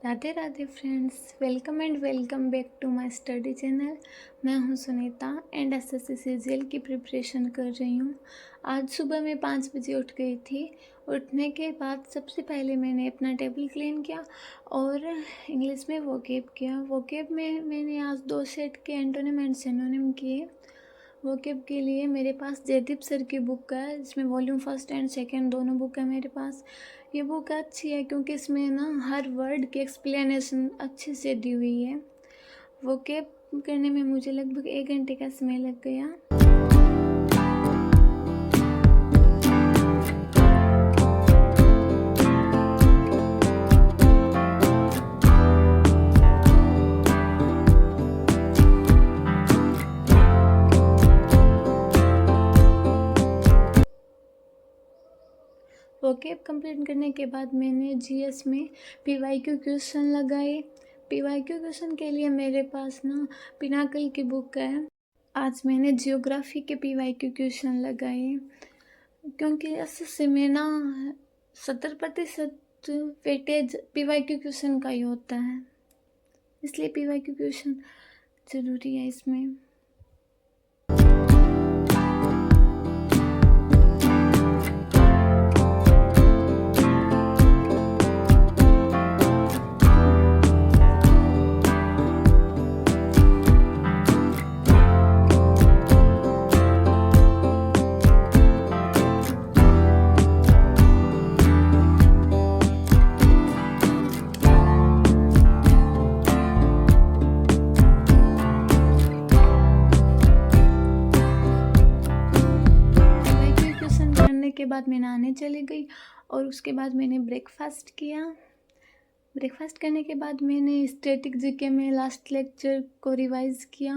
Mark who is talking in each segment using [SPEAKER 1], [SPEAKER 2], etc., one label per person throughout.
[SPEAKER 1] Radhe Radhe friends, welcome and welcome back to my study channel. मैं हूं Sunita and SSC CGL की preparation कर रही हूं। आज सुबह मैं 5 बजे उठ गई थी। उठने के बाद सबसे पहले मैंने अपना टेबल क्लीन किया और इंग्लिश में वोकेब किया। वोकेब में मैंने आज 2 सेट के एंटोनिम एंड सिनोनिम किए। वोकेब के लिए मेरे पास जयदीप सर की बुक है, जिसमें वॉल्यूम फर्स्ट एंड सेकंड दोनों बुक है मेरे पास। ये बुक अच्छी है क्योंकि इसमें ना हर वर्ड की एक्सप्लेनेशन अच्छे से दी हुई है। वोकेब करने में मुझे लगभग 1 घंटे का समय लग गया। वोकेब कंप्लीट करने के बाद मैंने जीएस में पीवाईक्यू क्वेश्चन लगाए। पीवाईक्यू क्वेश्चन के लिए मेरे पास ना पिनाकल की बुक है। आज मैंने जियोग्राफी के पीवाईक्यू क्वेश्चन लगाए क्योंकि एसएससी में ना 70% वेटेज पीवाईक्यू क्वेश्चन का ही होता है, इसलिए पीवाईक्यू क्वेश्चन ज़रूरी है इसमें। के बाद मैं नहाने चली गई और उसके बाद मैंने ब्रेकफास्ट किया। ब्रेकफास्ट करने के बाद मैंने स्टैटिक जीके में लास्ट लेक्चर को रिवाइज़ किया,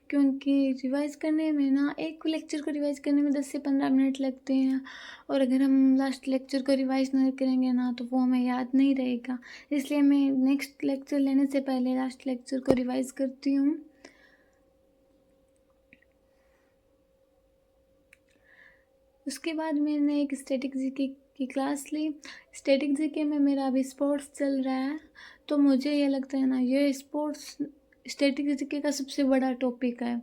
[SPEAKER 1] क्योंकि रिवाइज़ करने में ना एक लेक्चर को रिवाइज़ करने में 10 से 15 मिनट लगते हैं और अगर हम लास्ट लेक्चर को रिवाइज़ नहीं करेंगे ना तो वो हमें याद नहीं रहेगा। इसलिए मैं नेक्स्ट लेक्चर लेने से पहले लास्ट लेक्चर को रिवाइज़ करती हूँ। उसके बाद मैंने एक स्टैटिक जीके की क्लास ली। स्टैटिक जीके में मेरा अभी स्पोर्ट्स चल रहा है, तो मुझे ये लगता है ना ये स्पोर्ट्स स्टैटिक जीके का सबसे बड़ा टॉपिक है।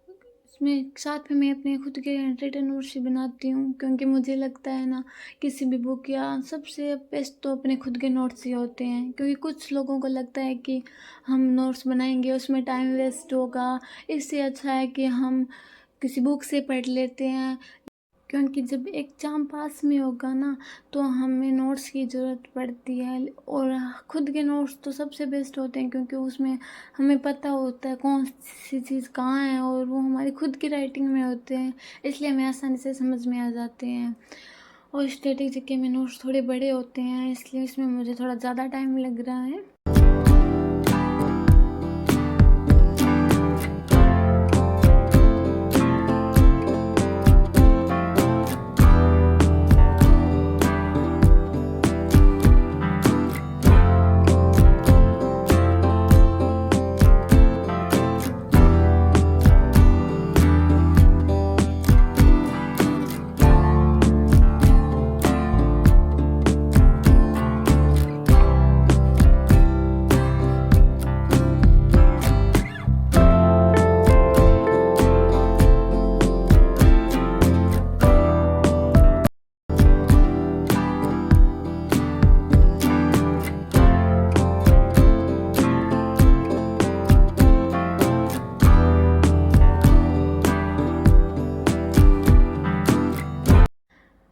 [SPEAKER 1] इसमें साथ में मैं अपने खुद के हैंडराइटन नोट्स ही बनाती हूँ, क्योंकि मुझे लगता है ना किसी भी बुक या सबसे बेस्ट तो अपने खुद के नोट्स ही होते हैं। क्योंकि कुछ लोगों को लगता है कि हम नोट्स बनाएंगे उसमें टाइम वेस्ट होगा, इससे अच्छा है कि हम किसी बुक से पढ़ लेते हैं। क्योंकि जब एग्ज़ाम पास में होगा ना तो हमें नोट्स की ज़रूरत पड़ती है, और खुद के नोट्स तो सबसे बेस्ट होते हैं क्योंकि उसमें हमें पता होता है कौन सी चीज़ कहाँ है और वो हमारी खुद की राइटिंग में होते हैं, इसलिए हमें आसानी से समझ में आ जाते हैं। और स्टैटिक जीके में नोट्स थोड़े बड़े होते हैं, इसलिए इसमें मुझे थोड़ा ज़्यादा टाइम लग रहा है।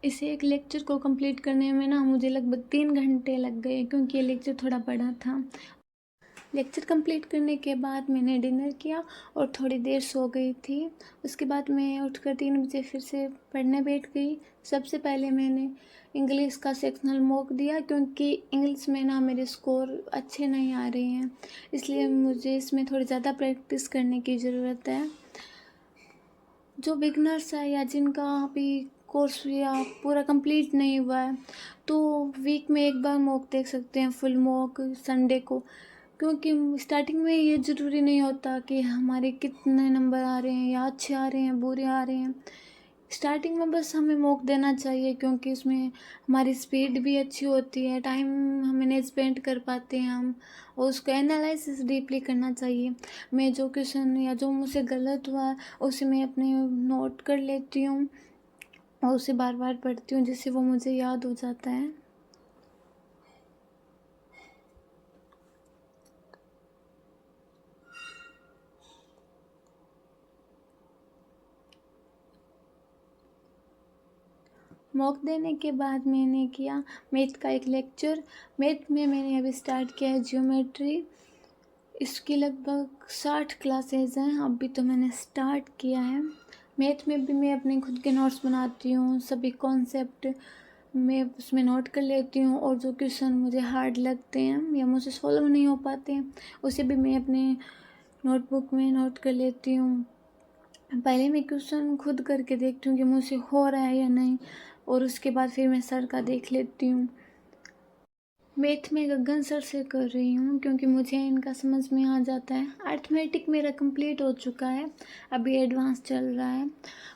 [SPEAKER 1] इसे एक लेक्चर को कंप्लीट करने में ना मुझे लगभग 3 घंटे लग गए, क्योंकि ये लेक्चर थोड़ा बड़ा था। लेक्चर कंप्लीट करने के बाद मैंने डिनर किया और थोड़ी देर सो गई थी। उसके बाद मैं उठकर 3 बजे फिर से पढ़ने बैठ गई। सबसे पहले मैंने इंग्लिश का सेक्शनल मॉक दिया, क्योंकि इंग्लिश में ना मेरे स्कोर अच्छे नहीं आ रहे हैं, इसलिए मुझे इसमें थोड़ी ज़्यादा प्रैक्टिस करने की ज़रूरत है। जो बिगनर्स है या जिनका अभी कोर्स या पूरा कंप्लीट नहीं हुआ है, तो वीक में एक बार मॉक देख सकते हैं, फुल मॉक संडे को। क्योंकि स्टार्टिंग में ये ज़रूरी नहीं होता कि हमारे कितने नंबर आ रहे हैं या अच्छे आ रहे हैं बुरे आ रहे हैं। स्टार्टिंग में बस हमें मॉक देना चाहिए, क्योंकि उसमें हमारी स्पीड भी अच्छी होती है, टाइम हम मैनेजमेंट कर पाते हैं हम, और उसको एनालिसिस डीपली करना चाहिए। मैं जो क्वेश्चन या जो मुझसे गलत हुआ उसे मैं अपने नोट कर लेती हूँ और उसे बार बार पढ़ती हूँ, जिससे वो मुझे याद हो जाता है। मॉक देने के बाद मैंने किया मैथ का एक लेक्चर। मैथ में मैंने अभी स्टार्ट किया है ज्योमेट्री। इसकी लगभग 60 क्लासेज हैं, अभी तो मैंने स्टार्ट किया है। मैथ में भी मैं अपने खुद के नोट्स बनाती हूँ, सभी कॉन्सेप्ट मैं उसमें नोट कर लेती हूँ, और जो क्वेश्चन मुझे हार्ड लगते हैं या मुझे सॉल्व नहीं हो पाते हैं उसे भी मैं अपने नोटबुक में नोट कर लेती हूँ। पहले मैं क्वेश्चन खुद करके देखती हूँ कि मुझसे हो रहा है या नहीं, और उसके बाद फिर मैं सर का देख लेती हूँ। मैथ में गगन सर से कर रही हूँ, क्योंकि मुझे इनका समझ में आ जाता है। अर्थमेटिक मेरा कंप्लीट हो चुका है, अभी एडवांस चल रहा है।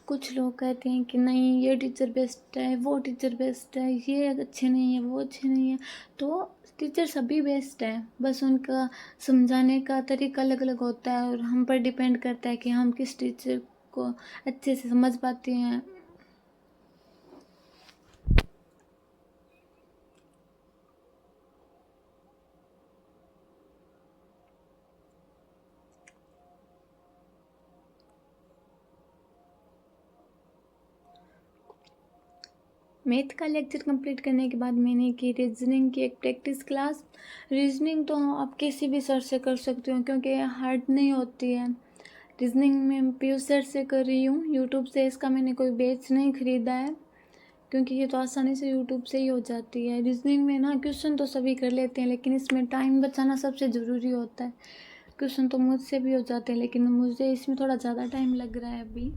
[SPEAKER 1] कुछ लोग कहते हैं कि नहीं ये टीचर बेस्ट है, वो टीचर बेस्ट है, ये अच्छे नहीं है, वो अच्छे नहीं है। तो टीचर सभी बेस्ट है, बस उनका समझाने का तरीका अलग अलग होता है, और हम पर डिपेंड करता है कि हम किस टीचर को अच्छे से समझ पाते हैं। मैथ का लेक्चर कंप्लीट करने के बाद मैंने की रीजनिंग की एक प्रैक्टिस क्लास। रीजनिंग तो आप किसी भी सर से कर सकते हो, क्योंकि हार्ड नहीं होती है। रीजनिंग में पीयूष सर से कर रही हूँ यूट्यूब से। इसका मैंने कोई बैच नहीं ख़रीदा है, क्योंकि ये तो आसानी से यूट्यूब से ही हो जाती है। रीजनिंग में ना क्वेश्चन तो सभी कर लेते हैं, लेकिन इसमें टाइम बचाना सबसे ज़रूरी होता है। क्वेश्चन तो मुझसे भी हो जाते हैं, लेकिन मुझे इसमें थोड़ा ज़्यादा टाइम लग रहा है अभी।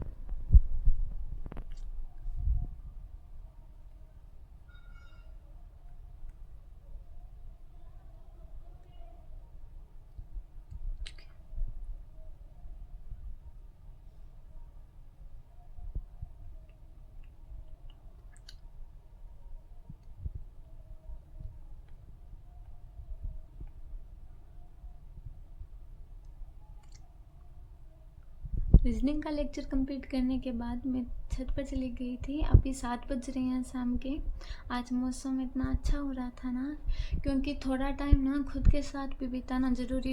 [SPEAKER 1] रीजनिंग का लेक्चर कंप्लीट करने के बाद मैं छत पर चली गई थी। अभी 7 बज रहे हैं शाम के। आज मौसम इतना अच्छा हो रहा था ना, क्योंकि थोड़ा टाइम ना खुद के साथ भी बिताना ज़रूरी